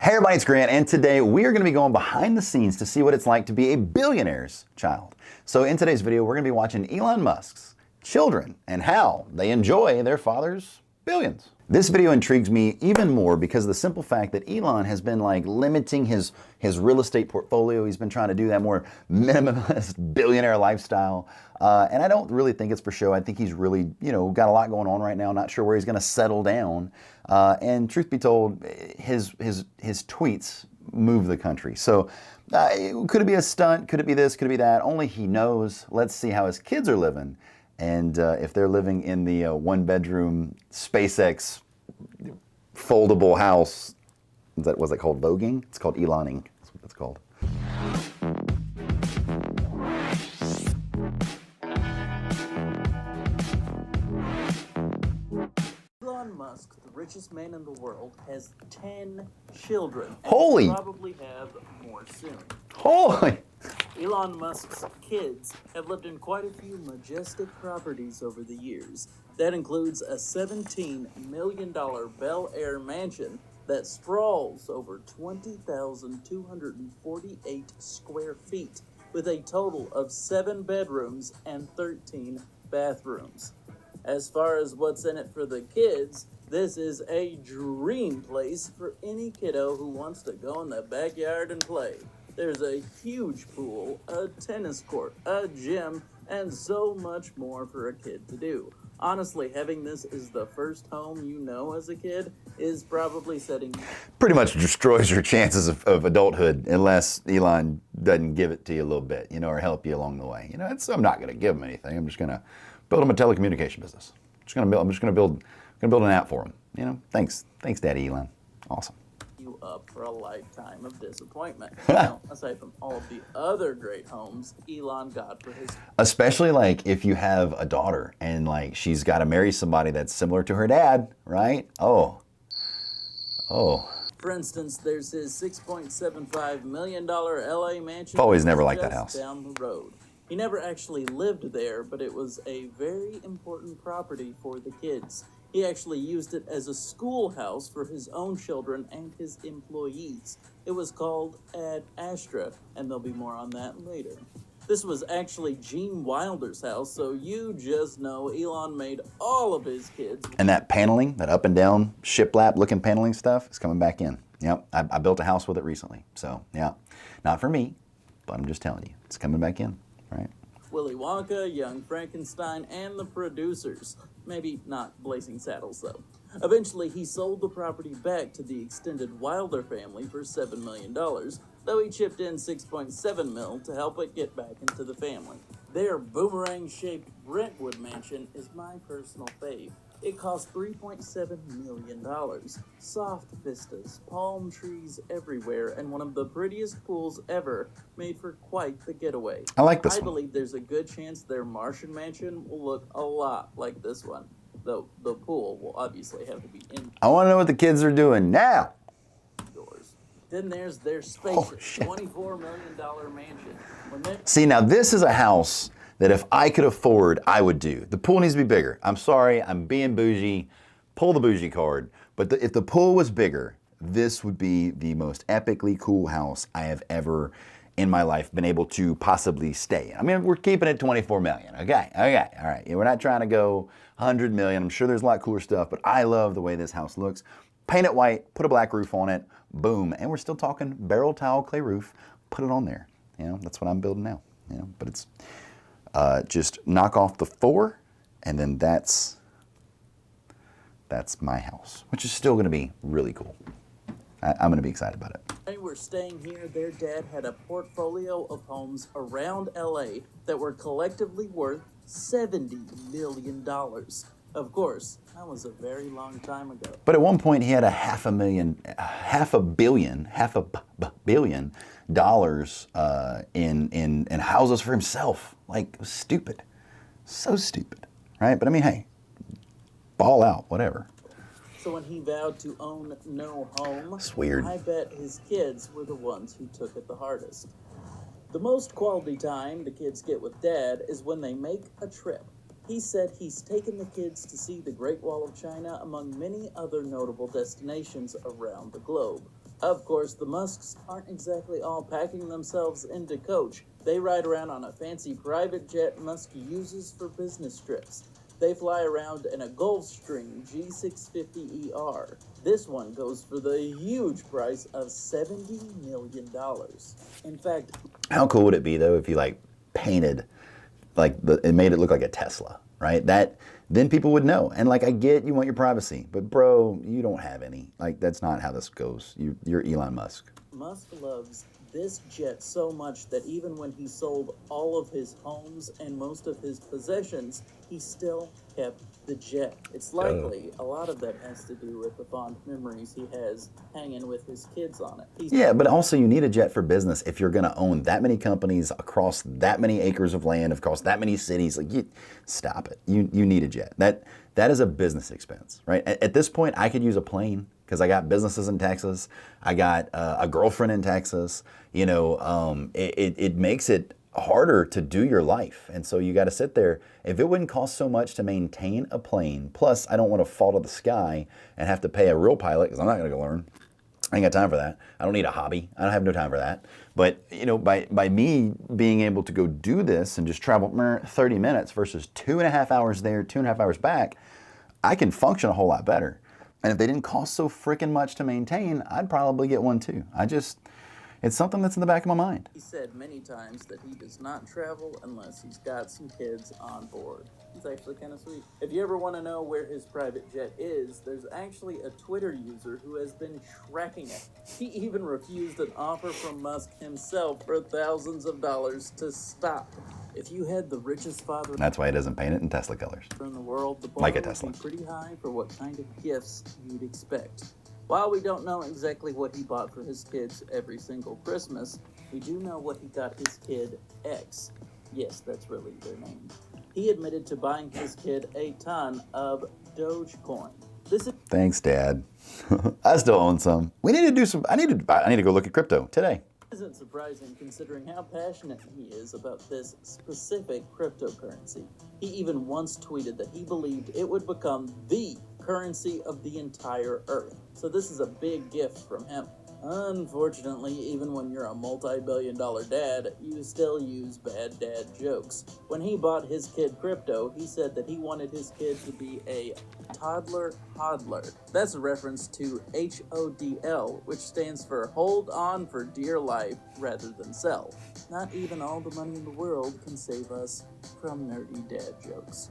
Hey everybody, it's Grant, and today we are going to be going behind the scenes to see what it's like to be a billionaire's child. So in today's video, we're going to be watching Elon Musk's children and how they enjoy their father's billions. This video intrigues me even more because of the simple fact that Elon has been limiting his real estate portfolio. He's been trying to do that more minimalist billionaire lifestyle. And I don't really think it's for show. I think he's really, got a lot going on right now. Not sure where he's going to settle down. And truth be told, his tweets move the country. So could it be a stunt? Could it be this? Could it be that? Only he knows. Let's see how his kids are living. And if they're living in the one-bedroom SpaceX foldable house, was it called voguing? It's called Eloning. That's what it's called. Elon Musk, the richest man in the world, has 10 children. And Holy! Will probably have more soon. Holy! Elon Musk's kids have lived in quite a few majestic properties over the years. That includes a $17 million Bel Air mansion that sprawls over 20,248 square feet with a total of 7 bedrooms and 13 bathrooms. As far as what's in it for the kids, this is a dream place for any kiddo who wants to go in the backyard and play. There's a huge pool, a tennis court, a gym, and so much more for a kid to do. Honestly, having this as the first home you know as a kid is probably setting... Pretty much destroys your chances of adulthood unless Elon doesn't give it to you a little bit, or help you along the way. I'm not going to give him anything. I'm just going to build him a telecommunication business. I'm just going to build an app for him. Thanks, Daddy Elon. Awesome. You up for a lifetime of disappointment. Aside from all of the other great homes Elon got for his... Especially if you have a daughter and she's got to marry somebody that's similar to her dad, right? Oh. For instance, there's his $6.75 million LA mansion. I've always never liked that house. Down the road. He never actually lived there, but it was a very important property for the kids. He actually used it as a schoolhouse for his own children and his employees. It was called Ad Astra, and there'll be more on that later. This was actually Gene Wilder's house, so you just know Elon made all of his kids. And that paneling, that up and down shiplap looking paneling stuff is coming back in. Yep, I built a house with it recently. So yeah, not for me, but I'm just telling you, it's coming back in, right? Willy Wonka, Young Frankenstein, and the producers. Maybe not Blazing Saddles, though. Eventually, he sold the property back to the extended Wilder family for $7 million, though he chipped in $6.7 million to help it get back into the family. Their boomerang-shaped Brentwood mansion is my personal fave. It cost $3.7 million. Soft vistas, palm trees everywhere, and one of the prettiest pools ever, made for quite the getaway. I like this one. I believe there's a good chance their Martian mansion will look a lot like this one, though the pool will obviously have to be indoors. I want to know what the kids are doing now. Then there's their spacious $24 million mansion. See, now this is a house that if I could afford, I would do. The pool needs to be bigger. I'm sorry, I'm being bougie. Pull the bougie card. But if the pool was bigger, this would be the most epically cool house I have ever in my life been able to possibly stay in. I mean, we're keeping it 24 million. Okay, all right. We're not trying to go 100 million. I'm sure there's a lot cooler stuff, but I love the way this house looks. Paint it white, put a black roof on it, boom. And we're still talking barrel tile clay roof, put it on there. That's what I'm building now. But it's just knock off the 4, and then that's my house, which is still gonna be really cool. I'm gonna be excited about it. They were staying here. Their dad had a portfolio of homes around LA that were collectively worth $70 million. Of course, that was a very long time ago. But at one point he had half a billion dollars in houses for himself. It was stupid. So stupid, right? But I mean, hey, ball out, whatever. So when he vowed to own no home, it's weird. I bet his kids were the ones who took it the hardest. The most quality time the kids get with Dad is when they make a trip. He said he's taken the kids to see the Great Wall of China among many other notable destinations around the globe. Of course, the Musks aren't exactly all packing themselves into coach. They ride around on a fancy private jet Musk uses for business trips. They fly around in a Gulfstream G650ER. This one goes for the huge price of $70 million. In fact, How cool would it be though if you like painted it made it look like a Tesla, right? Then people would know. And like I get you want your privacy, but bro, you don't have any. Like that's not how this goes. You're Elon Musk. Musk loves this jet so much that even when he sold all of his homes and most of his possessions, he still kept the jet. It's likely a lot of that has to do with the fond memories he has hanging with his kids on it. Yeah, but also you need a jet for business if you're going to own that many companies across that many acres of land, across that many cities. Like, stop it. You need a jet. That is a business expense, right? At this point, I could use a plane because I got businesses in Texas. I got a girlfriend in Texas. It makes it harder to do your life. And so you got to sit there. If it wouldn't cost so much to maintain a plane, plus I don't want to fall to the sky and have to pay a real pilot because I'm not going to go learn. I ain't got time for that. I don't need a hobby. I don't have no time for that. But by me being able to go do this and just travel 30 minutes versus 2.5 hours there, 2.5 hours back, I can function a whole lot better. And if they didn't cost so freaking much to maintain, I'd probably get one too. It's something that's in the back of my mind. He said many times that he does not travel unless he's got some kids on board. It's actually kind of sweet. If you ever want to know where his private jet is, there's actually a Twitter user who has been tracking it. He even refused an offer from Musk himself for thousands of dollars to stop. If you had the richest father... That's why he doesn't paint it in Tesla colors. ...in the world, the bar like a would Tesla. be pretty high for what kind of gifts you'd expect. While we don't know exactly what he bought for his kids every single Christmas, we do know what he got his kid X. Yes, that's really their name. He admitted to buying his kid a ton of Dogecoin. Thanks, Dad. I still own some. We need to do some. I need to go look at crypto today. Isn't surprising considering how passionate he is about this specific cryptocurrency. He even once tweeted that he believed it would become the currency of the entire earth. So this is a big gift from him. Unfortunately, even when you're a multi-billion-dollar dad, you still use bad dad jokes. When he bought his kid crypto, he said that he wanted his kid to be a toddler hodler. That's a reference to HODL, which stands for hold on for dear life rather than sell. Not even all the money in the world can save us from nerdy dad jokes.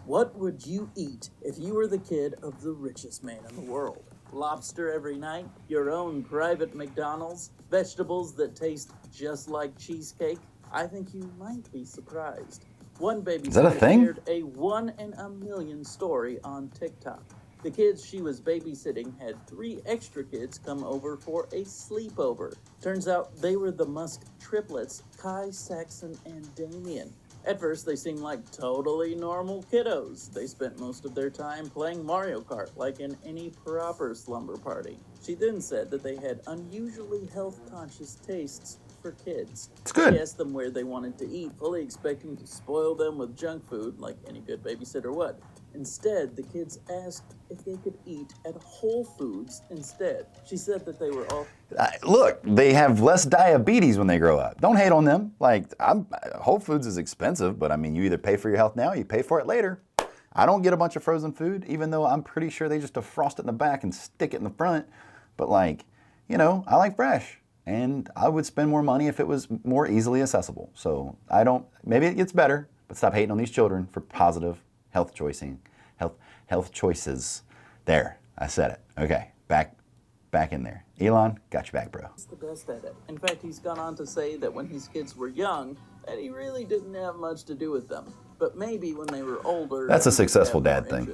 What would you eat if you were the kid of the richest man in the world? Lobster every night, your own private McDonald's, vegetables that taste just like cheesecake? I think you might be surprised. One babysitter shared a 1 in a million story on TikTok. The kids she was babysitting had 3 extra kids come over for a sleepover. Turns out they were the Musk triplets, Kai, Saxon, and Damien. At first, they seemed like totally normal kiddos. They spent most of their time playing Mario Kart like in any proper slumber party. She then said that they had unusually health-conscious tastes for kids. It's good. She asked them where they wanted to eat, fully expecting to spoil them with junk food like any good babysitter would. Instead, the kids asked if they could eat at Whole Foods instead. She said that they were all... Look, they have less diabetes when they grow up. Don't hate on them. Whole Foods is expensive, but I mean, you either pay for your health now or you pay for it later. I don't get a bunch of frozen food, even though I'm pretty sure they just defrost it in the back and stick it in the front. But I like fresh. And I would spend more money if it was more easily accessible. So maybe it gets better, but stop hating on these children for positive health choices. There, I said it. Okay, back in there. Elon, got your back, bro. He's the best at it. In fact, he's gone on to say that when his kids were young, that he really didn't have much to do with them. But maybe when they were older... That's a successful dad thing.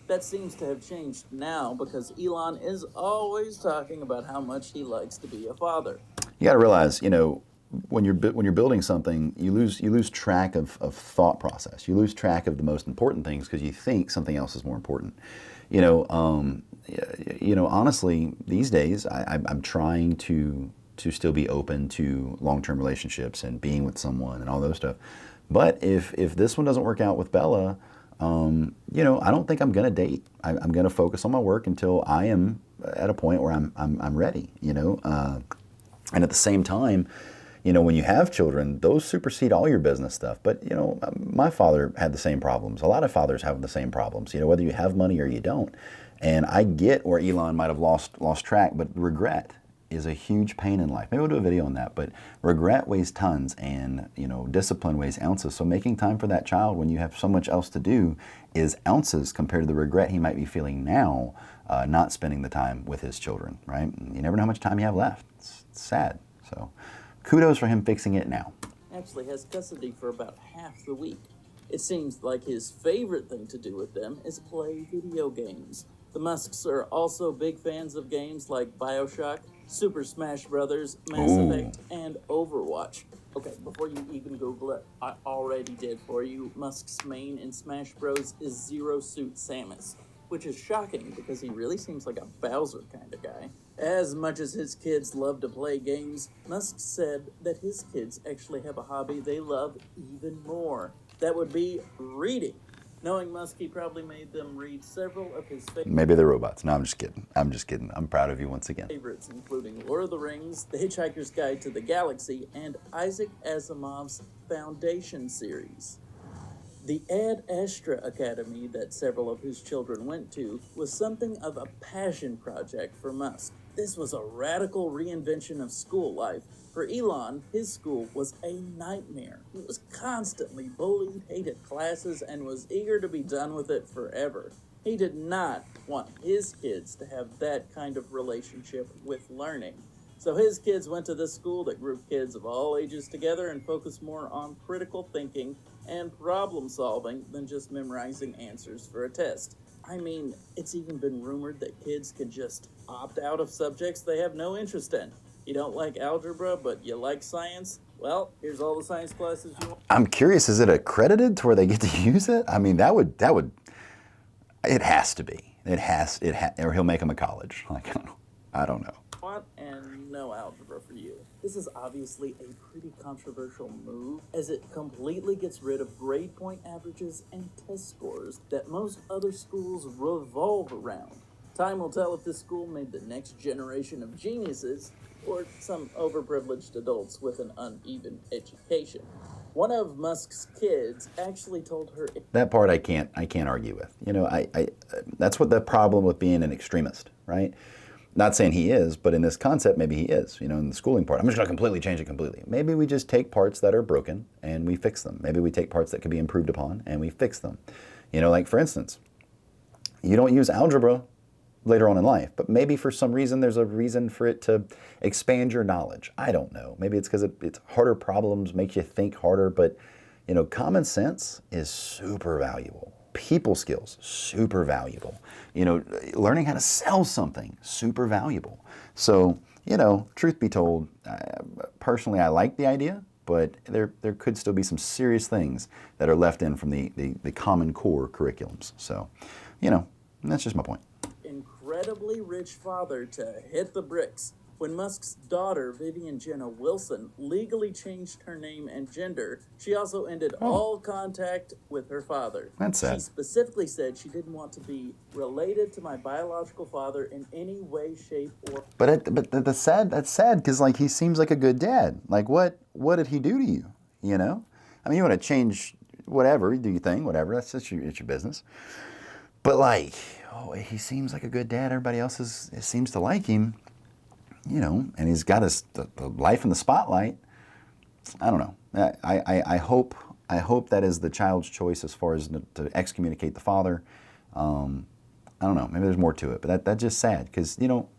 That seems to have changed now because Elon is always talking about how much he likes to be a father. You got to realize, when you're building something, you lose track of thought process. You lose track of the most important things because you think something else is more important. Honestly, these days I'm trying to still be open to long-term relationships and being with someone and all those stuff. But if this one doesn't work out with Bella, you know, I don't think I'm going to date. I'm going to focus on my work until I am at a point where I'm ready, you know. And at the same time, you know, when you have children, those supersede all your business stuff. But, you know, my father had the same problems. A lot of fathers have the same problems, you know, whether you have money or you don't. And I get where Elon might have lost track, but regret is a huge pain in life. Maybe we'll do a video on that, but regret weighs tons and, you know, discipline weighs ounces. So making time for that child when you have so much else to do is ounces compared to the regret he might be feeling now, not spending the time with his children, right? You never know how much time you have left. It's sad. So kudos for him fixing it now. Actually has custody for about half the week. It seems like his favorite thing to do with them is play video games. The Musks are also big fans of games like BioShock, Super Smash Bros., Mass Effect, and Overwatch. Okay, before you even Google it, I already did for you. Musk's main in Smash Bros. Is Zero Suit Samus, which is shocking because he really seems like a Bowser kind of guy. As much as his kids love to play games, Musk said that his kids actually have a hobby they love even more. That would be reading. Knowing Musk, he probably made them read several of his favorites. Maybe they're robots. No, I'm just kidding. I'm just kidding. I'm proud of you once again. Favorites, including Lord of the Rings, The Hitchhiker's Guide to the Galaxy, and Isaac Asimov's Foundation series. The Ad Astra Academy that several of his children went to was something of a passion project for Musk. This was a radical reinvention of school life. For Elon, his school was a nightmare. He was constantly bullied, hated classes, and was eager to be done with it forever. He did not want his kids to have that kind of relationship with learning. So his kids went to this school that grouped kids of all ages together and focused more on critical thinking and problem solving than just memorizing answers for a test. I mean, it's even been rumored that kids can just opt out of subjects they have no interest in. You don't like algebra, but you like science? Well, here's all the science classes you want. I'm curious, is it accredited to where they get to use it? I mean, that would, it has to be. Or he'll make them a college. Like, I don't know. And no algebra for you. This is obviously a pretty controversial move, as it completely gets rid of grade point averages and test scores that most other schools revolve around. Time will tell if this school made the next generation of geniuses or some overprivileged adults with an uneven education. One of Musk's kids actually told her that part I can't argue with. You know, I that's what the problem with being an extremist, right? Not saying he is, but in this concept, maybe he is, you know, in the schooling part. I'm just going to completely change it completely. Maybe we just take parts that are broken and we fix them. Maybe we take parts that could be improved upon and we fix them. You know, like for instance, you don't use algebra later on in life, but maybe for some reason there's a reason for it to expand your knowledge. I don't know. Maybe it's because it's harder problems, make you think harder, but you know, common sense is super valuable. People skills, super valuable. You know, learning how to sell something, super valuable. So, you know, truth be told, personally I like the idea, but there could still be some serious things that are left in from the common core curriculums. So, you know, that's just my point. Incredibly rich father to hit the bricks when Musk's daughter, Vivian Jenna Wilson, legally changed her name and gender. She also ended all contact with her father. That's sad. She specifically said she didn't want to be related to my biological father in any way, shape, or... But that's sad because, like, he seems like a good dad. Like, what did he do to you, you know? I mean, you want to change whatever, you do your thing, whatever, it's your business. But, like, he seems like a good dad. Everybody else seems to like him. You know, and he's got the life in the spotlight. I don't know. I hope that is the child's choice as far as to excommunicate the father. I don't know. Maybe there's more to it, but that's just sad because, you know,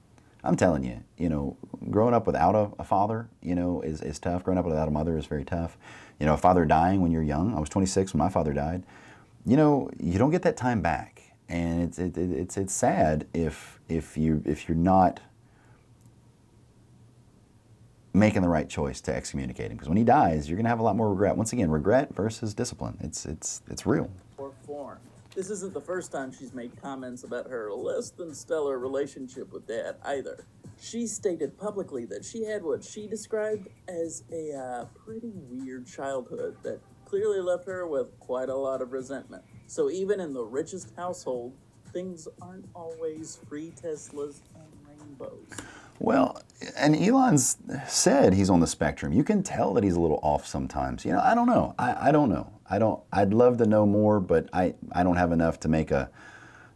I'm telling you, you know, growing up without a father, you know, is tough. Growing up without a mother is very tough. You know, a father dying when you're young. I was 26 when my father died. You know, you don't get that time back, and it's sad if you're not making the right choice to excommunicate him, because when he dies, you're going to have a lot more regret. Once again, regret versus discipline. It's real. Or form. This isn't the first time she's made comments about her less than stellar relationship with Dad either. She stated publicly that she had what she described as a pretty weird childhood that clearly left her with quite a lot of resentment. So even in the richest household, things aren't always free Teslas and rainbows. Well, and Elon's said he's on the spectrum. You can tell that he's a little off sometimes. You know, I don't know. I don't know. I'd love to know more, but I don't have enough to make an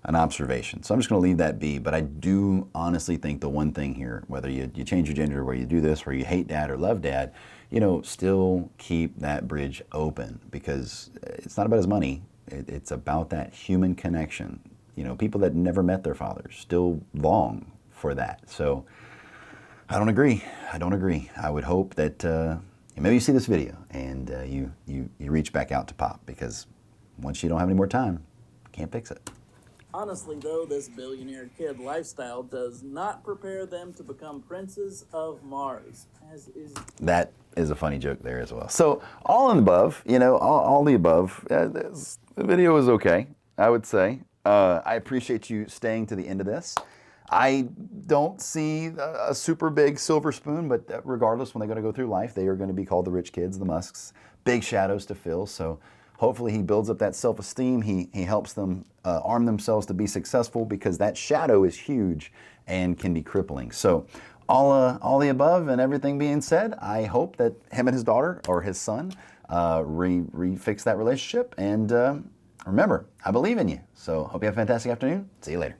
observation. So I'm just going to leave that be. But I do honestly think the one thing here, whether you change your gender, where you do this, where you hate dad or love dad, you know, still keep that bridge open, because it's not about his money. It's about that human connection. You know, people that never met their fathers still long for that. So I don't agree. I don't agree. I would hope that maybe you see this video and you reach back out to Pop, because once you don't have any more time, can't fix it. Honestly, though, this billionaire kid lifestyle does not prepare them to become princes of Mars, as is... That is a funny joke there as well. So all in the above, you know, all the above, the video was okay, I would say. I appreciate you staying to the end of this. I don't see a super big silver spoon, but regardless, when they're going to go through life, they are going to be called the rich kids, the Musks. Big shadows to fill. So hopefully he builds up that self-esteem. He helps them arm themselves to be successful, because that shadow is huge and can be crippling. So all the above and everything being said, I hope that him and his daughter, or his son, refix that relationship. And remember, I believe in you. So hope you have a fantastic afternoon. See you later.